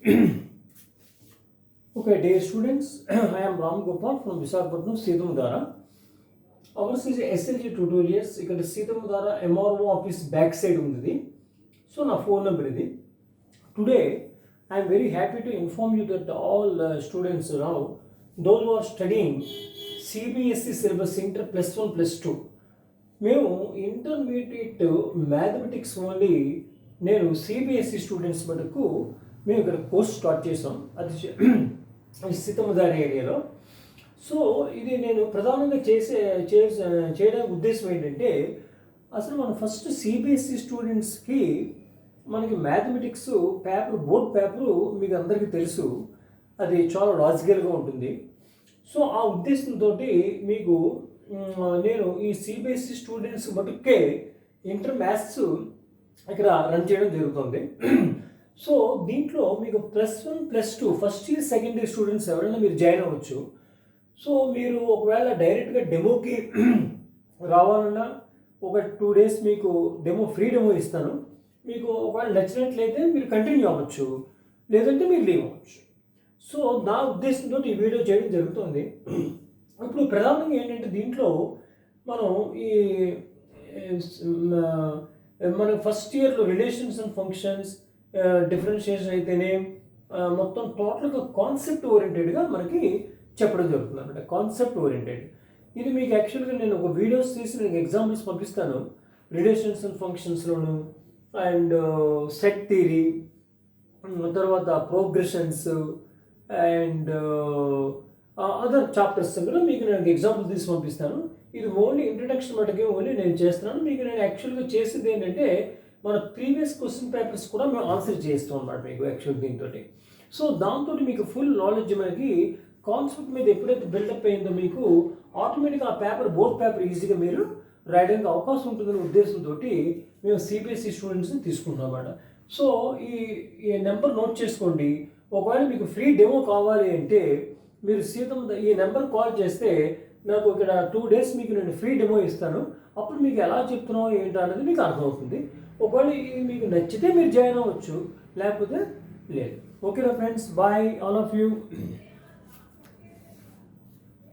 Okay, dear students, I am Ram Gopal from Visakhapatnam, Seethamudara. Ours is SLG tutorials. ఇక్కడ Seethammadhara MRO office back side ఉంది. So నా phone number ఇది. Today, I am very happy to inform you that all students now, those who are studying CBSE syllabus inter plus 1 plus 2, మేము intermediate mathematics only నేను CBSE students మటుకు మేము ఇక్కడ course start చేసాం. అది సీతమ్మధార ఏరియాలో. సో ఇది నేను ప్రధానంగా చేయడానికి ఉద్దేశం ఏంటంటే, అసలు మనం ఫస్ట్ సిబిఎస్ఈ స్టూడెంట్స్కి మనకి మ్యాథమెటిక్స్ పేపర్, బోర్డ్ పేపరు మీకు అందరికీ తెలుసు, అది చాలా లాజికల్గా ఉంటుంది. సో ఆ ఉద్దేశంతో మీకు నేను ఈ సిబిఎస్ఈ స్టూడెంట్స్ మటుకే ఇంటర్ మ్యాథ్స్ ఇక్కడ రన్ చేయడం జరుగుతుంది. సో దీంట్లో మీకు +1 +2 first year second year students ఎవరైనా మీరు జాయిన్ అవ్వచ్చు. సో మీరు ఒకవేళ డైరెక్ట్గా డెమోకి రావాలన్నా ఒక 2 days మీకు ఫ్రీ డెమో ఇస్తాను. మీకు ఒకవేళ నచ్చినట్లయితే మీరు కంటిన్యూ అవ్వచ్చు, లేదంటే మీరు లీవ్ అవ్వచ్చు. సో నా ఉద్దేశంతో ఈ వీడియో చేయడం జరుగుతుంది. ఇప్పుడు ప్రధానంగా ఏంటంటే, దీంట్లో మనం మన ఫస్ట్ ఇయర్లో రిలేషన్స్ అండ్ ఫంక్షన్స్, డిఫరెన్షియేషన్ అయితేనే మొత్తం టోటల్గా కాన్సెప్ట్ ఓరియంటెడ్గా మనకి చెప్పడం జరుగుతుంది అనమాట. కాన్సెప్ట్ ఓరియంటెడ్ ఇది మీకు యాక్చువల్గా నేను ఒక వీడియోస్ తీసి నేను ఎగ్జాంపుల్స్ పంపిస్తాను. రిలేషన్స్ అండ్ ఫంక్షన్స్లోను, అండ్ సెట్ థియరీ, తర్వాత ప్రోగ్రెషన్స్ అండ్ అదర్ చాప్టర్స్ కూడా మీకు నేను ఎగ్జాంపుల్ తీసి పంపిస్తాను. ఇది ఓన్లీ ఇంట్రడక్షన్ మటుకే ఓన్లీ నేను చేస్తున్నాను. మీకు నేను యాక్చువల్గా చేసేది ఏంటంటే, మన ప్రీవియస్ క్వశ్చన్ పేపర్స్ కూడా మేము ఆన్సర్ చేస్తాం అన్నమాట మీకు యాక్చువల్ దీంతో. సో దాంతో మీకు ఫుల్ నాలెడ్జ్, మనకి కాన్సెప్ట్ మీద ఎప్పుడైతే బిల్డప్ అయిందో మీకు ఆటోమేటిక్గా ఆ పేపర్, బోర్డ్ పేపర్ ఈజీగా మీరు రాయడానికి అవకాశం ఉంటుందనే ఉద్దేశంతో మేము సిబిఎస్ఈ స్టూడెంట్స్ని తీసుకుంటాం అన్నమాట. సో ఈ నెంబర్ నోట్ చేసుకోండి. ఒకవేళ మీకు ఫ్రీ డెమో కావాలి అంటే మీరు ఈ నెంబర్ కాల్ చేస్తే నాకు ఇక్కడ 2 days మీకు నేను ఫ్రీ డెమో ఇస్తాను. అప్పుడు మీకు ఎలా చెప్తున్నావు ఏంటో అనేది మీకు అర్థమవుతుంది. ఒకవేళ ఇది మీకు నచ్చితే మీరు జాయిన్ అవ్వచ్చు, లేకపోతే లేదు. ఓకేనా friends, bye all of you.